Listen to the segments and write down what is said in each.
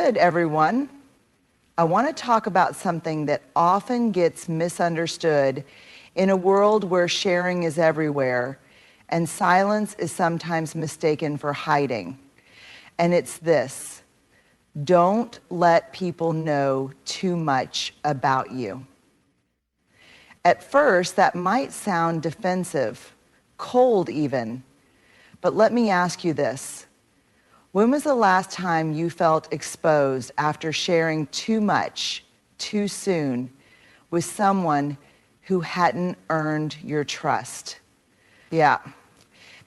good, everyone? I want to talk about something that often gets misunderstood in a world where sharing is everywhere and silence is sometimes mistaken for hiding. And it's this: don't let people know too much about you. At first, that might sound defensive, cold even, but let me ask you this. When was the last time you felt exposed after sharing too much, too soon, with someone who hadn't earned your trust? Yeah,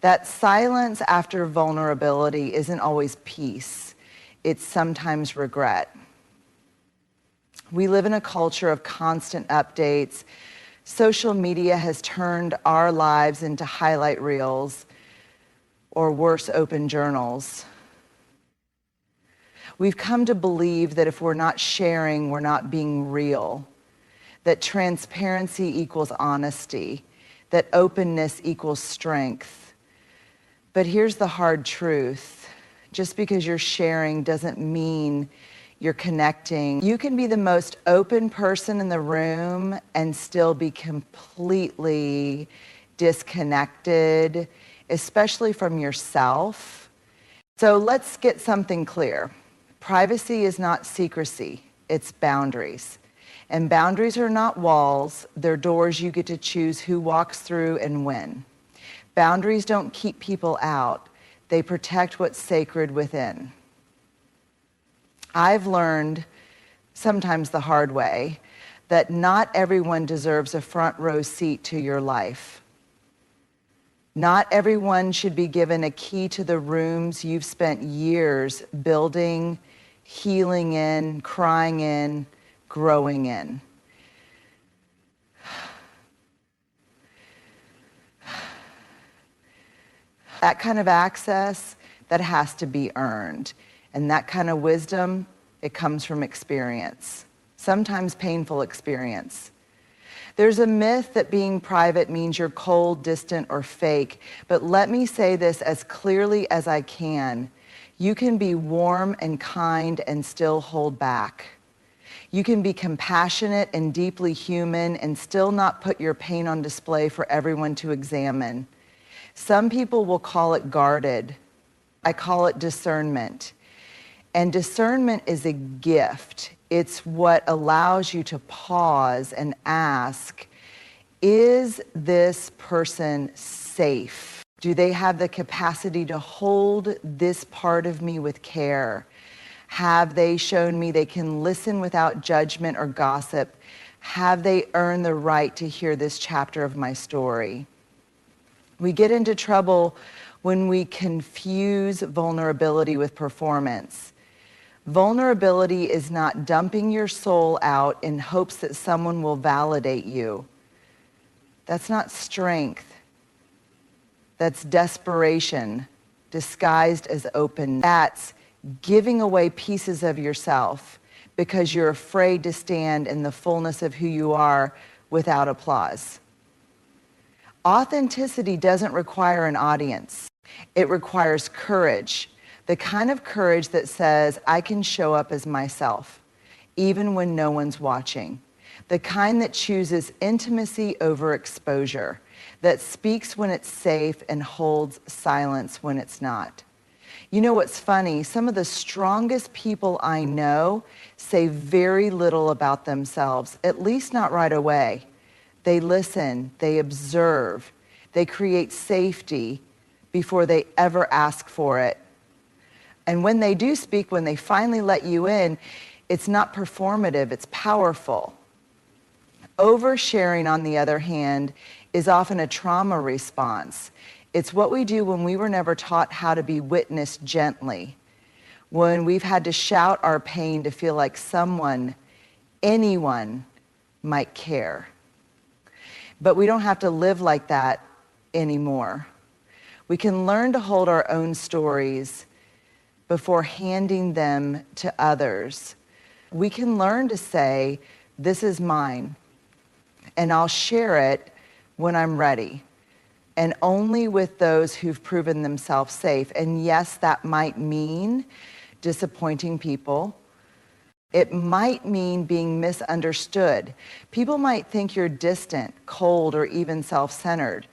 that silence after vulnerability isn't always peace. It's sometimes regret. We live in a culture of constant updates. Social media has turned our lives into highlight reels, or worse, open journals. We've come to believe that if we're not sharing, we're not being real, that transparency equals honesty, that openness equals strength. But here's the hard truth. Just because you're sharing doesn't mean you're connecting. You can be the most open person in the room and still be completely disconnected, especially from yourself. So let's get something clear. Privacy is not secrecy, it's boundaries. And boundaries are not walls, they're doors you get to choose who walks through and when. Boundaries don't keep people out, they protect what's sacred within. I've learned, sometimes the hard way, that not everyone deserves a front row seat to your life. Not everyone should be given a key to the rooms you've spent years building, healing in, crying in, growing in. That kind of access, that has to be earned. And that kind of wisdom, it comes from experience, sometimes painful experience. There's a myth that being private means you're cold, distant, or fake, but let me say this as clearly as I can. You can be warm and kind and still hold back. You can be compassionate and deeply human and still not put your pain on display for everyone to examine. Some people will call it guarded. I call it discernment. And discernment is a gift. It's what allows you to pause and ask, is this person safe? Do they have the capacity to hold this part of me with care? Have they shown me they can listen without judgment or gossip? Have they earned the right to hear this chapter of my story? We get into trouble when we confuse vulnerability with performance. Vulnerability is not dumping your soul out in hopes that someone will validate you. That's not strength. That's desperation disguised as open. That's giving away pieces of yourself because you're afraid to stand in the fullness of who you are without applause. Authenticity doesn't require an audience. It requires courage. The kind of courage that says, I can show up as myself, even when no one's watching. The kind that chooses intimacy over exposure, that speaks when it's safe and holds silence when it's not. You know what's funny? Some of the strongest people I know say very little about themselves, at least not right away. They listen, they observe, they create safety before they ever ask for it. And when they do speak, when they finally let you in, it's not performative, it's powerful. Oversharing, on the other hand, is often a trauma response. It's what we do when we were never taught how to be witnessed gently, when we've had to shout our pain to feel like someone, anyone, might care. But we don't have to live like that anymore. We can learn to hold our own stories before handing them to others. We can learn to say, this is mine, and I'll share it when I'm ready, and only with those who've proven themselves safe. And yes, that might mean disappointing people It might mean being misunderstood. People might think you're distant, cold, or even self-centered.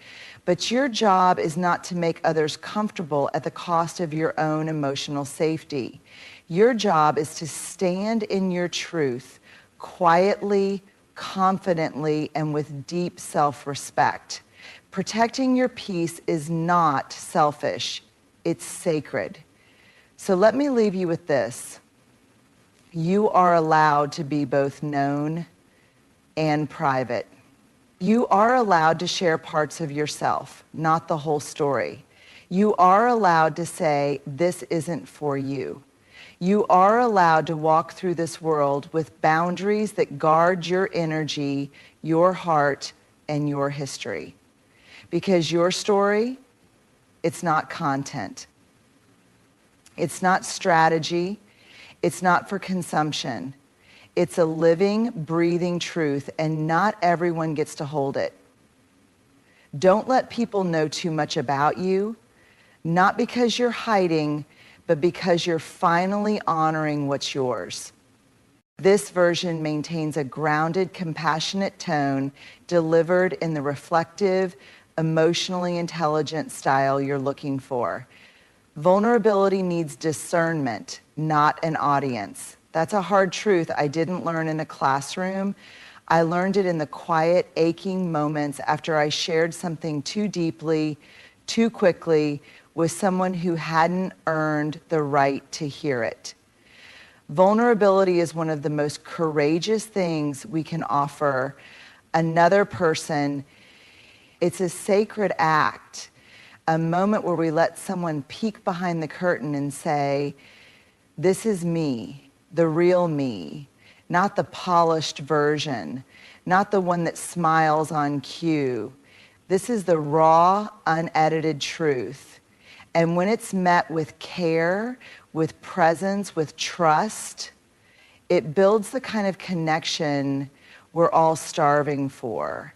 But your job is not to make others comfortable at the cost of your own emotional safety. Your job is to stand in your truth quietly, confidently, and with deep self-respect. Protecting your peace is not selfish, it's sacred. So let me leave you with this. You are allowed to be both known and private. You are allowed to share parts of yourself, not the whole story. You are allowed to say, this isn't for you. You are allowed to walk through this world with boundaries that guard your energy, your heart, and your history. Because your story, it's not content. It's not strategy. It's not for consumption. It's a living, breathing truth, and not everyone gets to hold it. Don't let people know too much about you, not because you're hiding, but because you're finally honoring what's yours. This version maintains a grounded, compassionate tone delivered in the reflective, emotionally intelligent style you're looking for. Vulnerability needs discernment, not an audience. That's a hard truth I didn't learn in a classroom. I learned it in the quiet, aching moments after I shared something too deeply, too quickly, with someone who hadn't earned the right to hear it. Vulnerability is one of the most courageous things we can offer another person. It's a sacred act, a moment where we let someone peek behind the curtain and say, this is me, the real me, not the polished version, not the one that smiles on cue. This is the raw, unedited truth. And when it's met with care, with presence, with trust, it builds the kind of connection we're all starving for.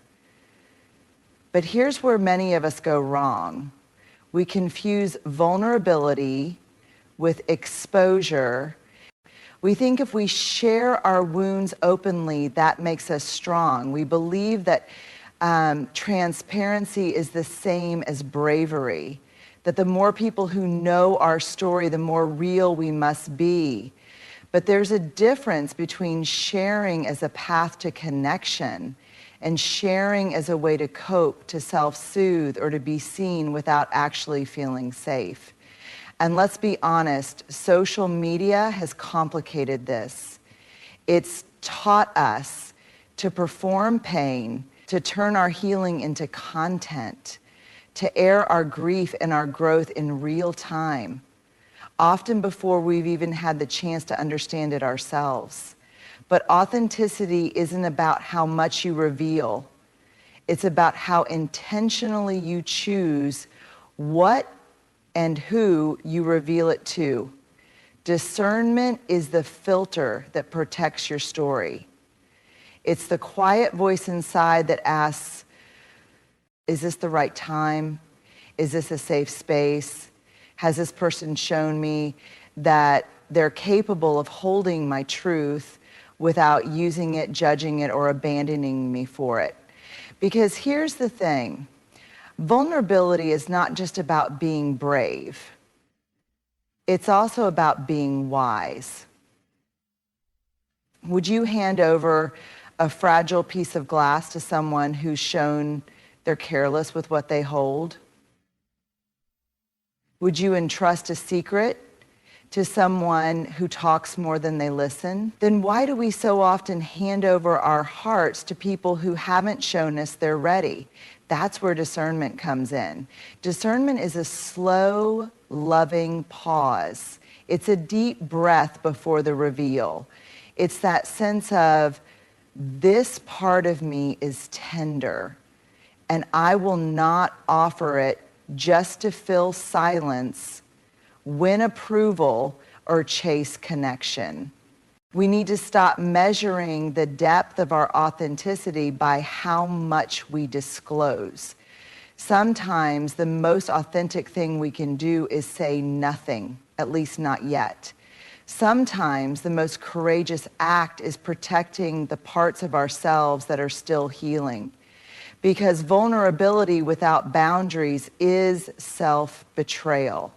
But here's where many of us go wrong. We confuse vulnerability with exposure. We think if we share our wounds openly, that makes us strong. We believe that transparency is the same as bravery, that the more people who know our story, the more real we must be. But there's a difference between sharing as a path to connection and sharing as a way to cope, to self-soothe, or to be seen without actually feeling safe. And let's be honest, social media has complicated this. It's taught us to perform pain, to turn our healing into content, to air our grief and our growth in real time, often before we've even had the chance to understand it ourselves. But authenticity isn't about how much you reveal. It's about how intentionally you choose what and who you reveal it to. Discernment is the filter that protects your story. It's the quiet voice inside that asks, is this the right time? Is this a safe space? Has this person shown me that they're capable of holding my truth without using it, judging it, or abandoning me for it? Because here's the thing. Vulnerability is not just about being brave. It's also about being wise. Would you hand over a fragile piece of glass to someone who's shown they're careless with what they hold? Would you entrust a secret to someone who talks more than they listen? Then why do we so often hand over our hearts to people who haven't shown us they're ready? That's where discernment comes in. Discernment is a slow, loving pause. It's a deep breath before the reveal. It's that sense of, this part of me is tender, and I will not offer it just to fill silence, win approval, or chase connection. We need to stop measuring the depth of our authenticity by how much we disclose. Sometimes the most authentic thing we can do is say nothing, at least not yet. Sometimes the most courageous act is protecting the parts of ourselves that are still healing. Because vulnerability without boundaries is self-betrayal.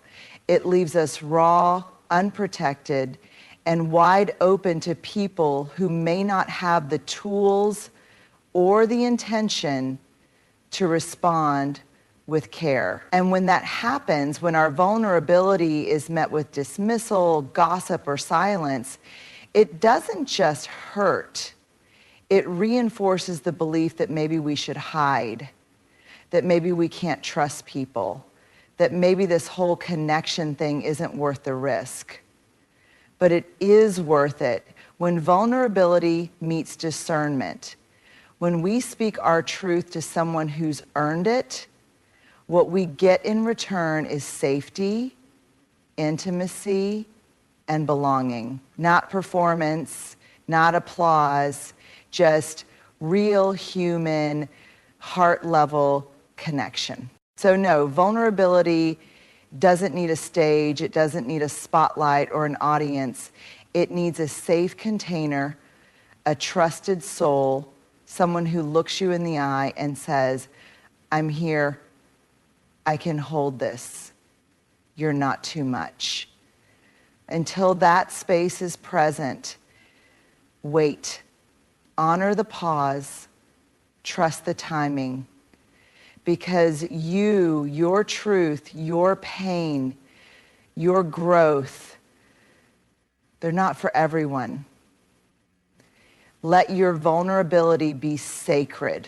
It leaves us raw, unprotected, and wide open to people who may not have the tools or the intention to respond with care. And when that happens, when our vulnerability is met with dismissal, gossip, or silence, it doesn't just hurt. It reinforces the belief that maybe we should hide, that maybe we can't trust people, that maybe this whole connection thing isn't worth the risk. But it is worth it when vulnerability meets discernment. When we speak our truth to someone who's earned it, what we get in return is safety, intimacy, and belonging. Not performance, not applause, just real human, heart-level connection. So no, vulnerability doesn't need a stage, it doesn't need a spotlight or an audience. It needs a safe container, a trusted soul, someone who looks you in the eye and says, I'm here, I can hold this, you're not too much. Until that space is present, wait, honor the pause, trust the timing, because your truth, your pain, your growth, they're not for everyone. Let your vulnerability be sacred.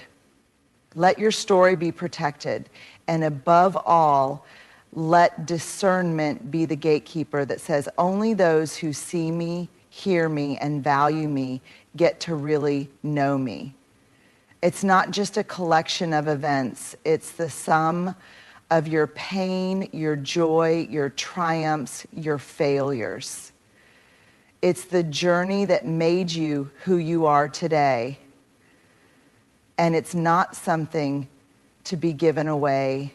Let your story be protected. And above all, let discernment be the gatekeeper that says only those who see me, hear me, and value me get to really know me. It's not just a collection of events. It's the sum of your pain, your joy, your triumphs, your failures. It's the journey that made you who you are today. And it's not something to be given away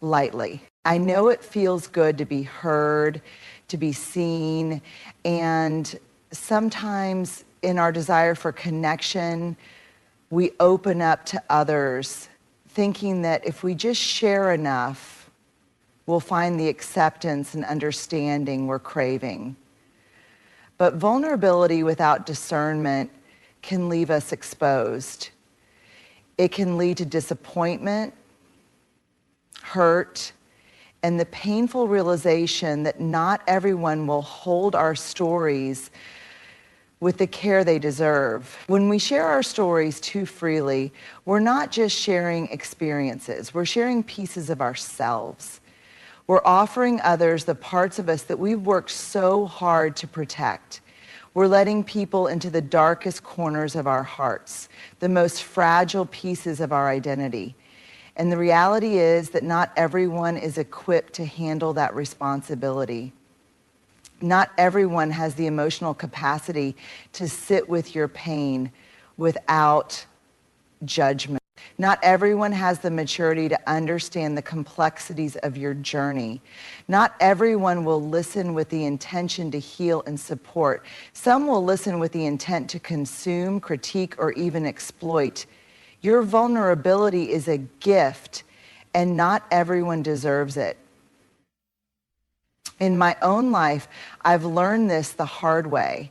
lightly. I know it feels good to be heard, to be seen, and sometimes in our desire for connection, we open up to others, thinking that if we just share enough, we'll find the acceptance and understanding we're craving. But vulnerability without discernment can leave us exposed. It can lead to disappointment, hurt, and the painful realization that not everyone will hold our stories with the care they deserve. When we share our stories too freely, we're not just sharing experiences, we're sharing pieces of ourselves. We're offering others the parts of us that we've worked so hard to protect. We're letting people into the darkest corners of our hearts, the most fragile pieces of our identity. And the reality is that not everyone is equipped to handle that responsibility. Not everyone has the emotional capacity to sit with your pain without judgment. Not everyone has the maturity to understand the complexities of your journey. Not everyone will listen with the intention to heal and support. Some will listen with the intent to consume, critique, or even exploit. Your vulnerability is a gift, and not everyone deserves it. In my own life, I've learned this the hard way.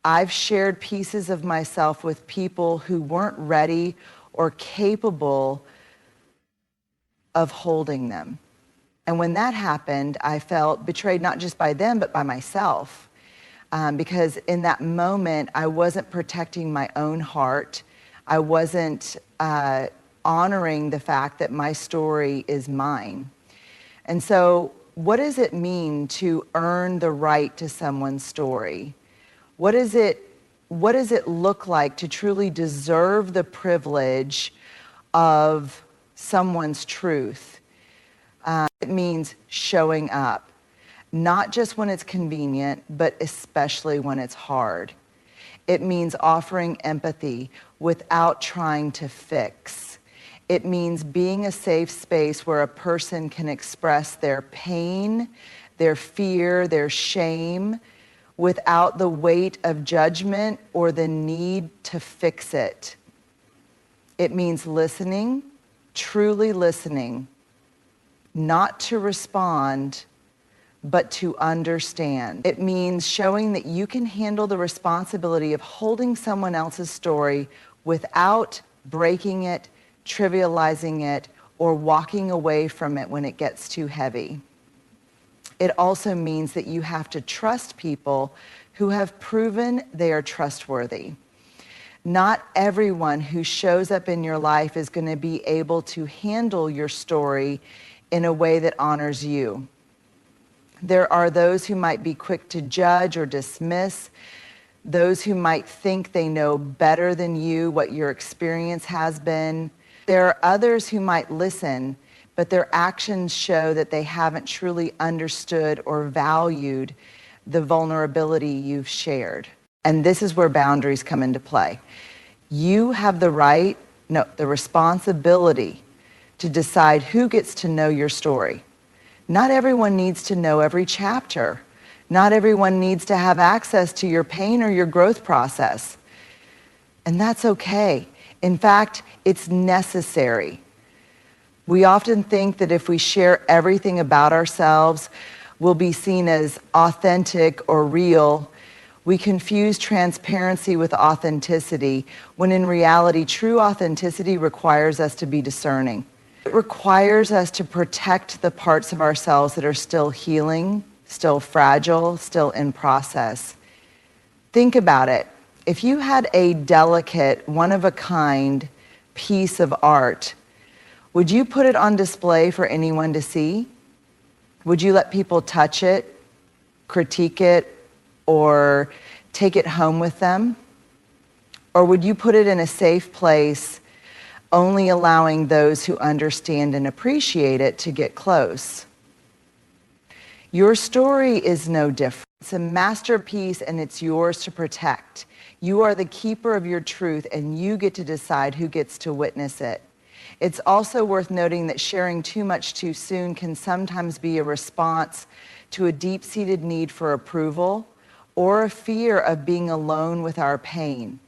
I've shared pieces of myself with people who weren't ready or capable of holding them. And when that happened, I felt betrayed not just by them, but by myself. Because in that moment, I wasn't protecting my own heart. I wasn't honoring the fact that my story is mine. And so what does it mean to earn the right to someone's story? What does it look like to truly deserve the privilege of someone's truth? It means showing up, not just when it's convenient, but especially when it's hard. It means offering empathy without trying to fix. It means being a safe space where a person can express their pain, their fear, their shame, without the weight of judgment or the need to fix it. It means listening, truly listening, not to respond, but to understand. It means showing that you can handle the responsibility of holding someone else's story without breaking it, trivializing it, or walking away from it when it gets too heavy. It also means that you have to trust people who have proven they are trustworthy. Not everyone who shows up in your life is going to be able to handle your story in a way that honors you. There are those who might be quick to judge or dismiss, those who might think they know better than you what your experience has been. There are others who might listen, but their actions show that they haven't truly understood or valued the vulnerability you've shared. And this is where boundaries come into play. You have the responsibility to decide who gets to know your story. Not everyone needs to know every chapter. Not everyone needs to have access to your pain or your growth process. And that's okay. In fact, it's necessary. We often think that if we share everything about ourselves, we'll be seen as authentic or real. We confuse transparency with authenticity, when in reality, true authenticity requires us to be discerning. It requires us to protect the parts of ourselves that are still healing, still fragile, still in process. Think about it. If you had a delicate, one-of-a-kind piece of art, would you put it on display for anyone to see? Would you let people touch it, critique it, or take it home with them? Or would you put it in a safe place, only allowing those who understand and appreciate it to get close? Your story is no different. It's a masterpiece and it's yours to protect. You are the keeper of your truth and you get to decide who gets to witness it. It's also worth noting that sharing too much too soon can sometimes be a response to a deep-seated need for approval or a fear of being alone with our pain.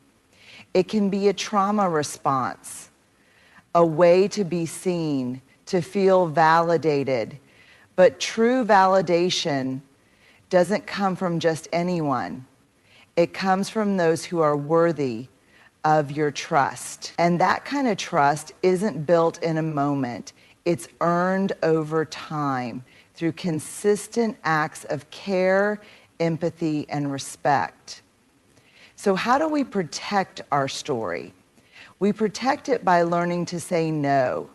It can be a trauma response, a way to be seen, to feel validated. But true validation doesn't come from just anyone. It comes from those who are worthy of your trust. And that kind of trust isn't built in a moment. It's earned over time through consistent acts of care, empathy, and respect. So how do we protect our story? We protect it by learning to say no.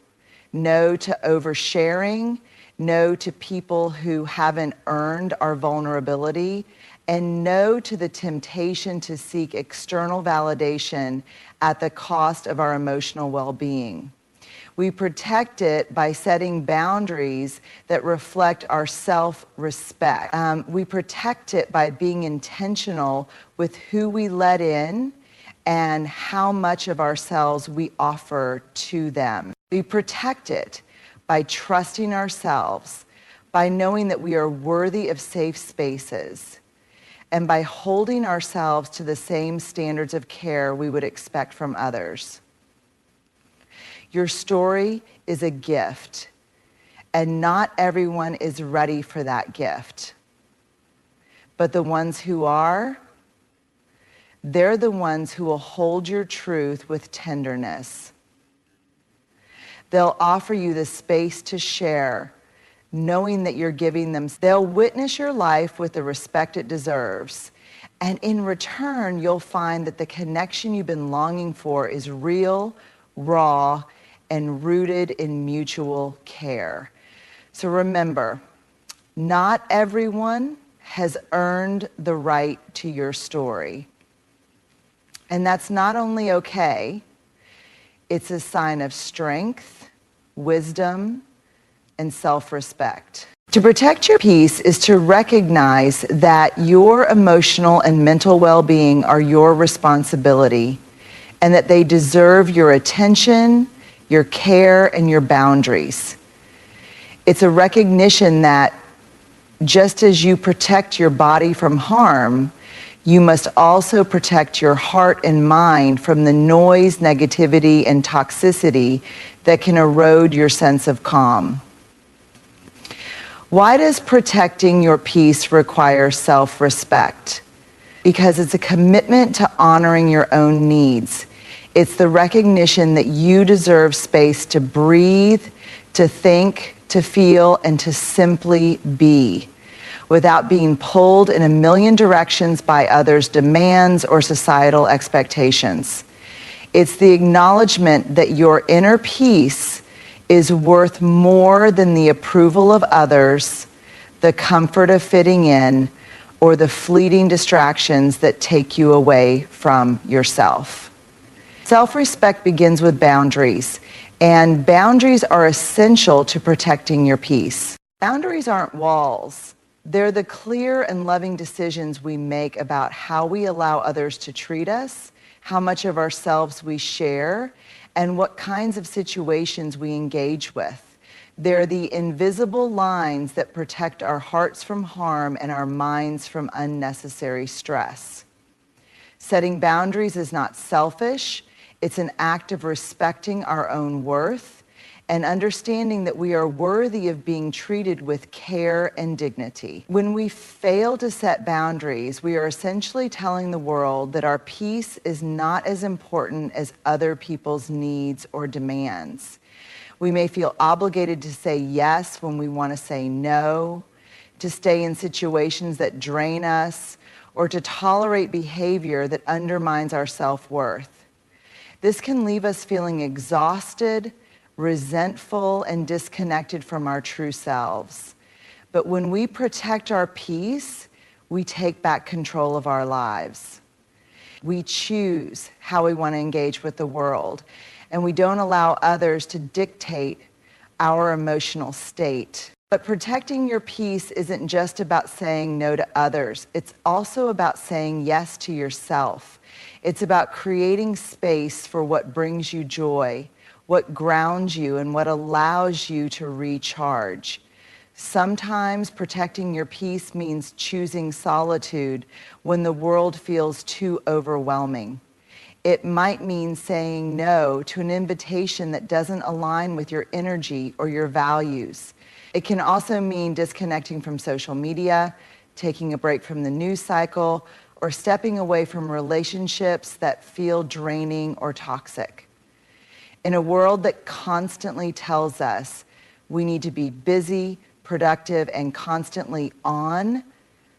No to oversharing, no to people who haven't earned our vulnerability, and no to the temptation to seek external validation at the cost of our emotional well-being. We protect it by setting boundaries that reflect our self-respect. We protect it by being intentional with who we let in and how much of ourselves we offer to them. We protect it by trusting ourselves, by knowing that we are worthy of safe spaces, and by holding ourselves to the same standards of care we would expect from others. Your story is a gift, and not everyone is ready for that gift. But the ones who are, they're the ones who will hold your truth with tenderness. They'll offer you the space to share, knowing that you're giving them. They'll witness your life with the respect it deserves. And in return, you'll find that the connection you've been longing for is real, raw, and rooted in mutual care. So remember, not everyone has earned the right to your story. And that's not only okay, it's a sign of strength, wisdom, and self-respect. To protect your peace is to recognize that your emotional and mental well-being are your responsibility and that they deserve your attention, your care, and your boundaries. It's a recognition that Just as you protect your body from harm, you must also protect your heart and mind from the noise, negativity, and toxicity that can erode your sense of calm. Why does protecting your peace require self-respect? Because it's a commitment to honoring your own needs. It's the recognition that you deserve space to breathe, to think, to feel, and to simply be, without being pulled in a million directions by others' demands or societal expectations. It's the acknowledgement that your inner peace is worth more than the approval of others, the comfort of fitting in, or the fleeting distractions that take you away from yourself. Self-respect begins with boundaries, and boundaries are essential to protecting your peace. Boundaries aren't walls. They're the clear and loving decisions we make about how we allow others to treat us, how much of ourselves we share, and what kinds of situations we engage with. They're the invisible lines that protect our hearts from harm and our minds from unnecessary stress. Setting boundaries is not selfish. It's an act of respecting our own worth and understanding that we are worthy of being treated with care and dignity. When we fail to set boundaries, we are essentially telling the world that our peace is not as important as other people's needs or demands. We may feel obligated to say yes when we want to say no, to stay in situations that drain us, or to tolerate behavior that undermines our self-worth. This can leave us feeling exhausted, resentful, and disconnected from our true selves. But when we protect our peace, we take back control of our lives. We choose how we want to engage with the world, and we don't allow others to dictate our emotional state. But protecting your peace isn't just about saying no to others. It's also about saying yes to yourself. It's about creating space for what brings you joy, what grounds you, and what allows you to recharge. Sometimes protecting your peace means choosing solitude when the world feels too overwhelming. It might mean saying no to an invitation that doesn't align with your energy or your values. It can also mean disconnecting from social media, taking a break from the news cycle, or stepping away from relationships that feel draining or toxic. In a world that constantly tells us we need to be busy, productive, and constantly on,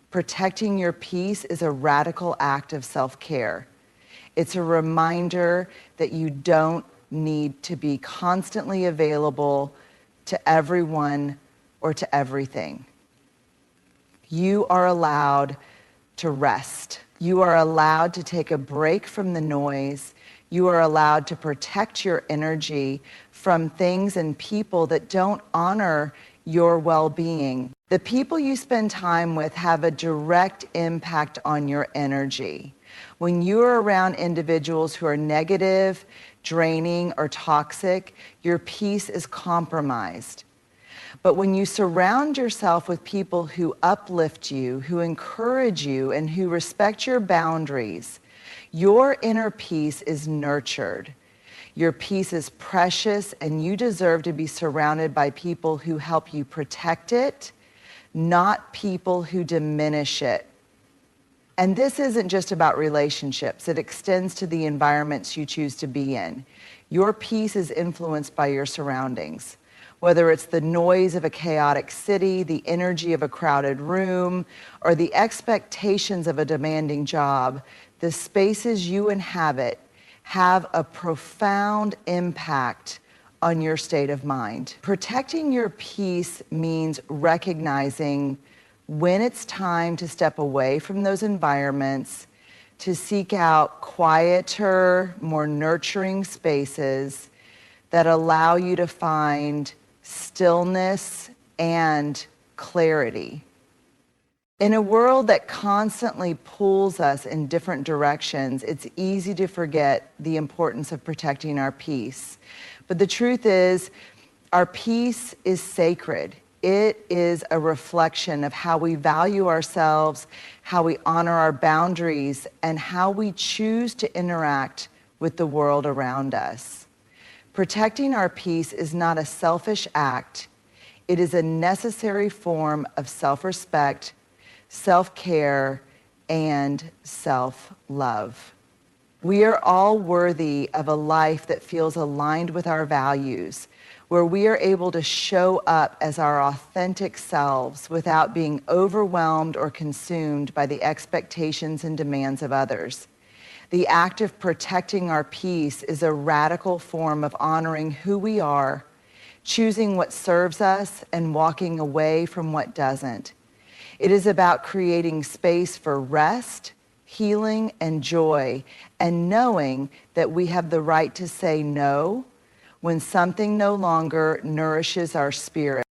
protecting your peace is a radical act of self-care. It's a reminder that you don't need to be constantly available to everyone or to everything. You are allowed to rest. You are allowed to take a break from the noise. You are allowed to protect your energy from things and people that don't honor your well-being. The people you spend time with have a direct impact on your energy. When you're around individuals who are negative, draining, or toxic, your peace is compromised. But when you surround yourself with people who uplift you, who encourage you, and who respect your boundaries, your inner peace is nurtured. Your peace is precious, and you deserve to be surrounded by people who help you protect it, not people who diminish it. And this isn't just about relationships. It extends to the environments you choose to be in. Your peace is influenced by your surroundings. Whether it's the noise of a chaotic city, the energy of a crowded room, or the expectations of a demanding job, the spaces you inhabit have a profound impact on your state of mind. Protecting your peace means recognizing when it's time to step away from those environments, to seek out quieter, more nurturing spaces that allow you to find stillness and clarity. In a world that constantly pulls us in different directions, it's easy to forget the importance of protecting our peace. But the truth is, our peace is sacred. It is a reflection of how we value ourselves, how we honor our boundaries, and how we choose to interact with the world around us. Protecting our peace is not a selfish act. It is a necessary form of self-respect, self-care, and self-love. We are all worthy of a life that feels aligned with our values, where we are able to show up as our authentic selves without being overwhelmed or consumed by the expectations and demands of others. The act of protecting our peace is a radical form of honoring who we are, choosing what serves us, and walking away from what doesn't. It is about creating space for rest, healing, and joy, and knowing that we have the right to say no when something no longer nourishes our spirit.